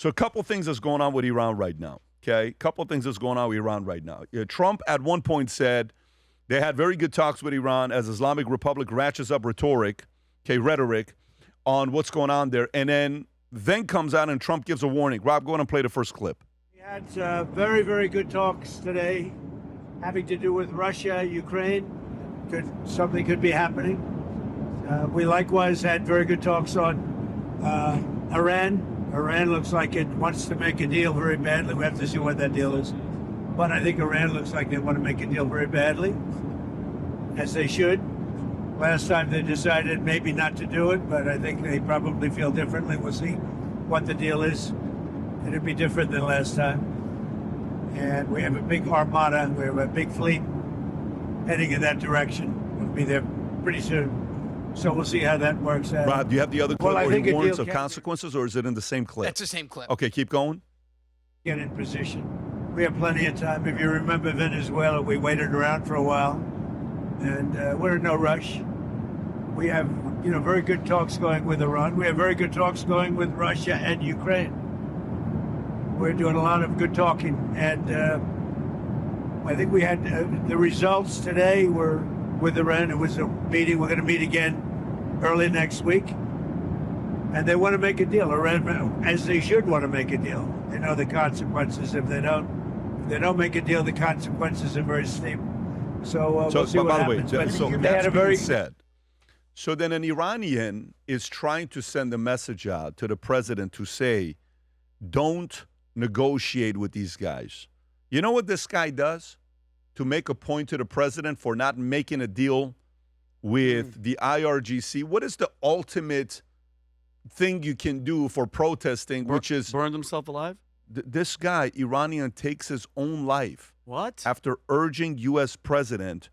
So a couple things that's going on with Iran right now, okay? A couple things that's going on with Iran right now. Trump at one point said they had very good talks with Iran as Islamic Republic ratchets up rhetoric on what's going on there. And then comes out and Trump gives a warning. Rob, go ahead and play the first clip. We had very, very good talks today having to do with Russia, Ukraine. Something could be happening. We likewise had very good talks on Iran. Iran looks like it wants to make a deal very badly. We have to see what that deal is. But I think Iran looks like they want to make a deal very badly, as they should. Last time they decided maybe not to do it, but I think they probably feel differently. We'll see what the deal is. It'll be different than last time. And we have a big armada, we have a big fleet heading in that direction. We'll be there pretty soon. So we'll see how that works out. Rob, do you have the other clip where he warns of can consequences, or is it in the same clip? That's the same clip. Okay, keep going. get in position. We have plenty of time. If you remember Venezuela, we waited around for a while, and we're in no rush. We have, very good talks going with Iran. We have very good talks going with Russia and Ukraine. We're doing a lot of good talking, and I think we had the results today were with Iran. It was a meeting. We're going to meet again early next week, and they want to make a deal. Iran, as they should want to make a deal. They know the consequences if they don't. If they don't make a deal, the consequences are very steep. So we'll see what happens. By the way, so that's being said. So then an Iranian is trying to send a message out to the president to say, don't negotiate with these guys. You know what this guy does to make a point to the president for not making a deal with the IRGC? What is the ultimate thing you can do for protesting, which is... Burned himself alive? This guy, Iranian, takes his own life. What? After urging U.S. president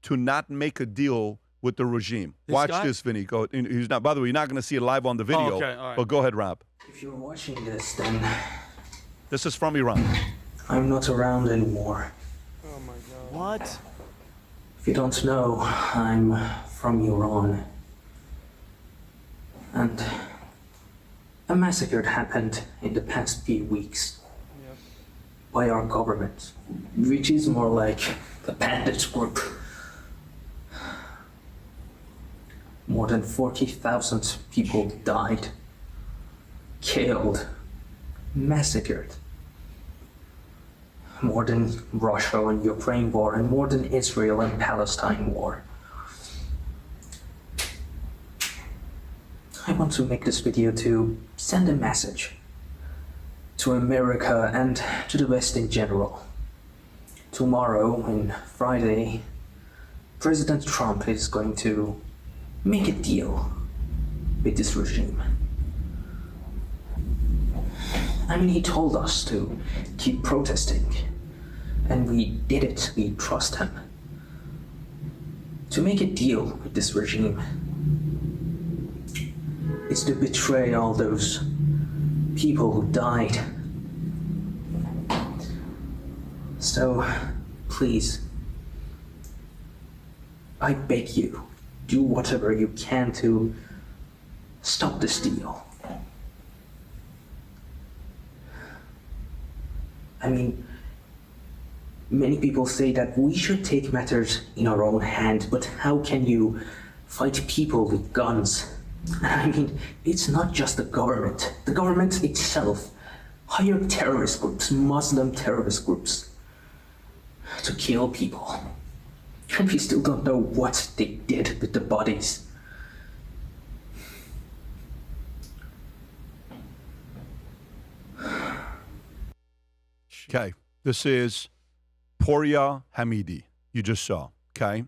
to not make a deal with the regime. Watch this, Vinny. Go. He's not. By the way, you're not going to see it live on the video. Oh, okay. All right. But go ahead, Rob. If you're watching this, then This is from Iran. I'm not around anymore. Oh my God. What? If you don't know, I'm from Iran. And a massacre happened in the past few weeks by our government, which is more like the bandits group. More than 40,000 people died, killed, massacred. More than Russia and Ukraine war, and more than Israel and Palestine war. I want to make this video to send a message to America and to the West in general. Tomorrow, on Friday, President Trump is going to make a deal with this regime. I mean, he told us to keep protesting, and we did it. We trust him. To make a deal with this regime is to betray all those people who died. So, please, I beg you, do whatever you can to stop this deal. I mean, many people say that we should take matters in our own hand, but how can you fight people with guns? I mean, it's not just the government. The government itself hired terrorist groups, Muslim terrorist groups, to kill people. And we still don't know what they did with the bodies. Okay, this is Poria Hamidi. You just saw. Okay,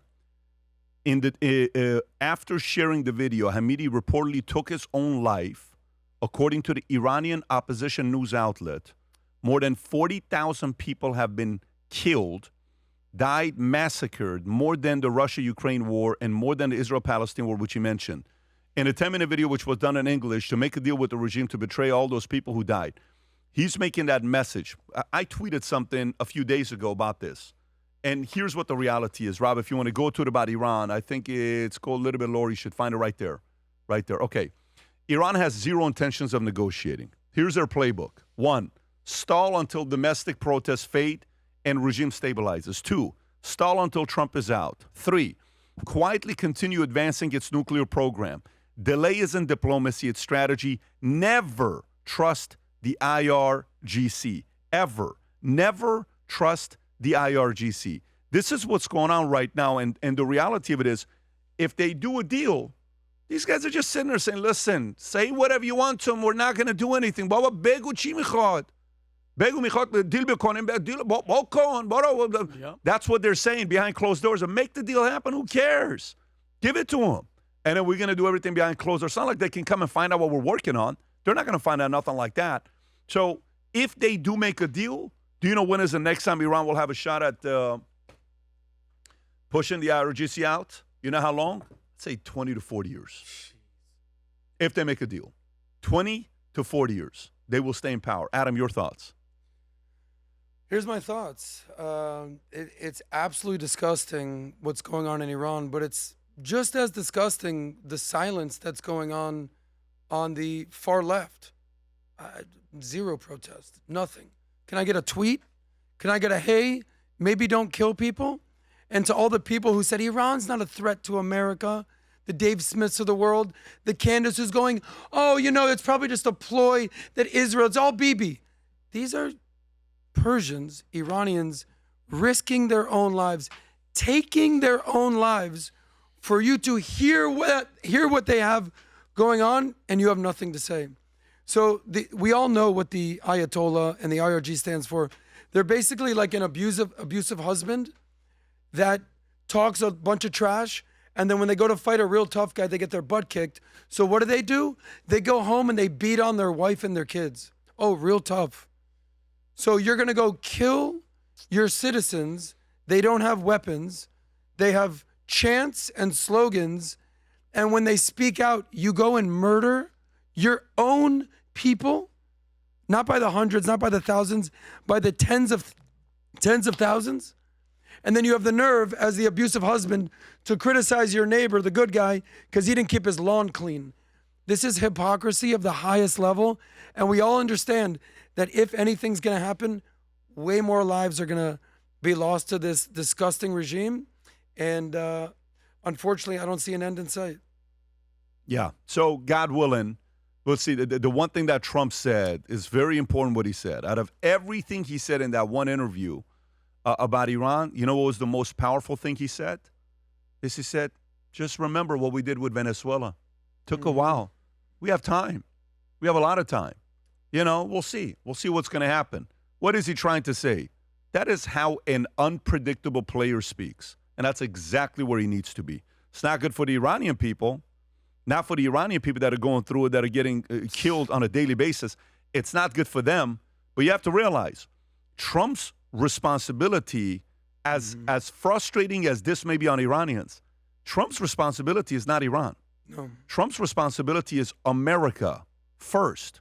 in the after sharing the video, Hamidi reportedly took his own life. According to the Iranian opposition news outlet, more than 40,000 people have been killed, died, massacred, more than the Russia-Ukraine war and more than the Israel-Palestine war, which he mentioned. In a 10-minute video, which was done in English, to make a deal with the regime to betray all those people who died. He's making that message. I tweeted something a few days ago about this. And here's what the reality is. Rob, if you want to go to it about Iran, I think it's called a little bit lower. You should find it right there. Right there. Okay. Iran has zero intentions of negotiating. Here's their playbook. 1, stall until domestic protests fade and regime stabilizes. 2, stall until Trump is out. 3, quietly continue advancing its nuclear program. Delay isn't diplomacy, it's strategy. Never trust the IRGC. Ever. Never trust the IRGC. This is what's going on right now, and the reality of it is, if they do a deal, these guys are just sitting there saying, listen, say whatever you want to them, we're not going to do anything. Baba, begu chi mikhad. Begu mikhad, deal bekonim, deal bokon. That's what they're saying behind closed doors. And make the deal happen, who cares? Give it to them. And then we're going to do everything behind closed doors. It's not like they can come and find out what we're working on. They're not going to find out nothing like that. So if they do make a deal, do you know when is the next time Iran will have a shot at pushing the IRGC out? You know how long? I'd say 20 to 40 years. If they make a deal. 20 to 40 years. They will stay in power. Adam, your thoughts? Here's my thoughts. It's absolutely disgusting what's going on in Iran, but it's just as disgusting the silence that's going on the far left. Zero protest. Nothing. Can I get a tweet? Can I get a hey, maybe don't kill people? And to all the people who said Iran's not a threat to America, the Dave Smiths of the world, the Candace who's going, oh, you know, it's probably just a ploy that Israel, it's all Bibi. These are Persians, Iranians, risking their own lives, taking their own lives for you to hear what they have going on, and you have nothing to say. So we all know what the Ayatollah and the IRG stands for. They're basically like an abusive husband that talks a bunch of trash, and then when they go to fight a real tough guy, they get their butt kicked. So what do? They go home and they beat on their wife and their kids. Oh, real tough. So you're going to go kill your citizens. They don't have weapons. They have chants and slogans. And when they speak out, you go and murder your own people, not by the hundreds, not by the thousands, by the tens of thousands. And then you have the nerve as the abusive husband to criticize your neighbor, the good guy, because he didn't keep his lawn clean. This is hypocrisy of the highest level. And we all understand that if anything's going to happen, way more lives are going to be lost to this disgusting regime. And unfortunately, I don't see an end in sight. Yeah. So God willing, we'll see. The one thing that Trump said is very important what he said. Out of everything he said in that one interview about Iran, you know what was the most powerful thing he said? He said, just remember what we did with Venezuela. Took a while. We have time. We have a lot of time. You know, we'll see. We'll see what's going to happen. What is he trying to say? That is how an unpredictable player speaks. And that's exactly where he needs to be. It's not good for the Iranian people. Not for the Iranian people that are going through it, that are getting killed on a daily basis. It's not good for them. But you have to realize, Trump's responsibility, as frustrating as this may be on Iranians, Trump's responsibility is not Iran. No. Trump's responsibility is America first.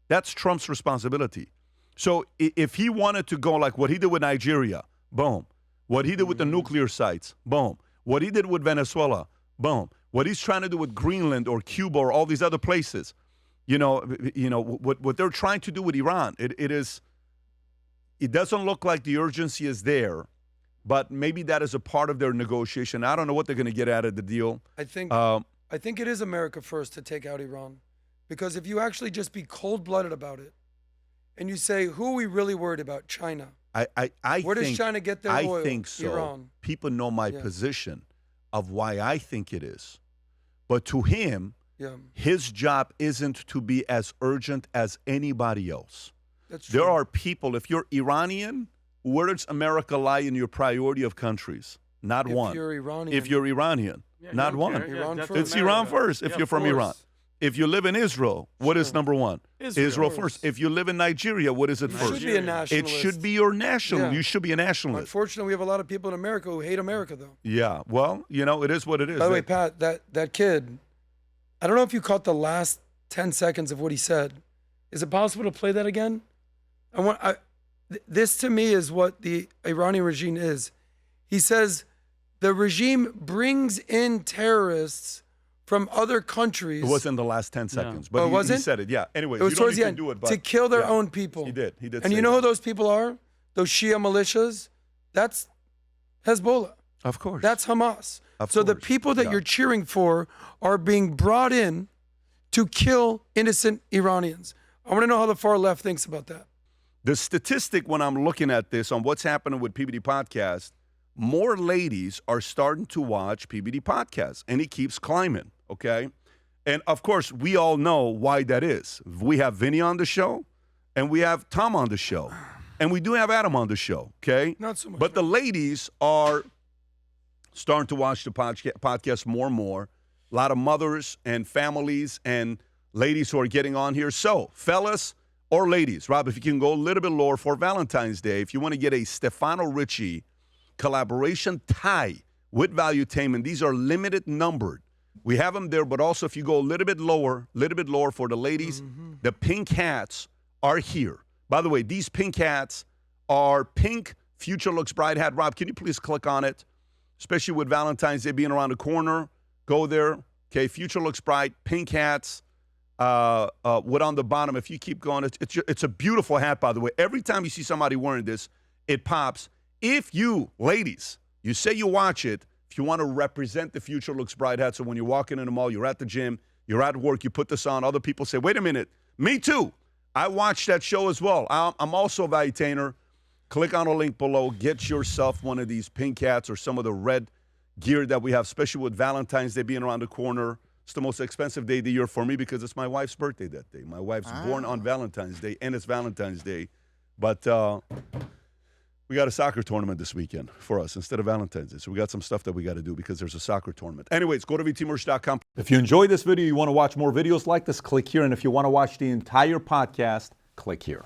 That's Trump's responsibility. So if he wanted to go like what he did with Nigeria, boom. What he did with the nuclear sites, boom. What he did with Venezuela, boom. What he's trying to do with Greenland or Cuba or all these other places, you know what they're trying to do with Iran. It doesn't look like the urgency is there, but maybe that is a part of their negotiation. I don't know what they're going to get out of the deal. I think it is America first to take out Iran, because if you actually just be cold-blooded about it, and you say, who are we really worried about? China. Where does China get their oil? I think so. Iran. People know my position of why I think it is. But to him, his job isn't to be as urgent as anybody else. That's true. There are people, if you're Iranian, where does America lie in your priority of countries? Not one. If you're Iranian, not one. It's Iran first if you're from Iran. If you live in Israel, what is number one? Israel first. If you live in Nigeria, what is it first? You should be a nationalist. It should be your national. Yeah. You should be a nationalist. Unfortunately, we have a lot of people in America who hate America, though. Yeah, well, you know, it is what it is. By the way, Pat, that kid, I don't know if you caught the last 10 seconds of what he said. Is it possible to play that again? This to me is what the Iranian regime is. He says the regime brings in terrorists from other countries. It wasn't the last 10 seconds, but Oh, it he wasn't? said it. Yeah. Anyways, It was you don't towards the even end do it, but to kill their yeah, own people. He did. And say you know that. who those people are? Those Shia militias? That's Hezbollah. Of course. That's Hamas. Of So the course. people that Yeah. you're cheering for are being brought in to kill innocent Iranians. I want to know how the far left thinks about that. The statistic when I'm looking at this on what's happening with PBD Podcast, more ladies are starting to watch PBD Podcast, and it keeps climbing, okay? And, of course, we all know why that is. We have Vinny on the show, and we have Tom on the show, and we do have Adam on the show, okay? Not so much. But the ladies are starting to watch the podcast more and more. A lot of mothers and families and ladies who are getting on here. So, fellas or ladies, Rob, if you can go a little bit lower for Valentine's Day, if you want to get a Stefano Ricci collaboration tie with Valuetainment, these are limited numbered. We have them there, but also if you go a little bit lower for the ladies, the pink hats are here. By the way, these pink hats are pink Future Looks Bright hat. Rob, can you please click on it? Especially with Valentine's Day being around the corner. Go there. Okay, Future Looks Bright, pink hats. What on the bottom, if you keep going, it's a beautiful hat, by the way. Every time you see somebody wearing this, it pops. If you, ladies, you say you watch it, if you want to represent the Future Looks Bright hat, so when you're walking in the mall, you're at the gym, you're at work, you put this on, other people say, wait a minute, me too. I watched that show as well. I'm also a Valuetainer. Click on the link below. Get yourself one of these pink hats or some of the red gear that we have, especially with Valentine's Day being around the corner. It's the most expensive day of the year for me because it's my wife's birthday that day. My wife's born on Valentine's Day, and it's Valentine's Day. But we got a soccer tournament this weekend for us instead of Valentine's Day. So we got some stuff that we got to do because there's a soccer tournament. Anyways, go to vtmerch.com. If you enjoyed this video, you want to watch more videos like this, click here. And if you want to watch the entire podcast, click here.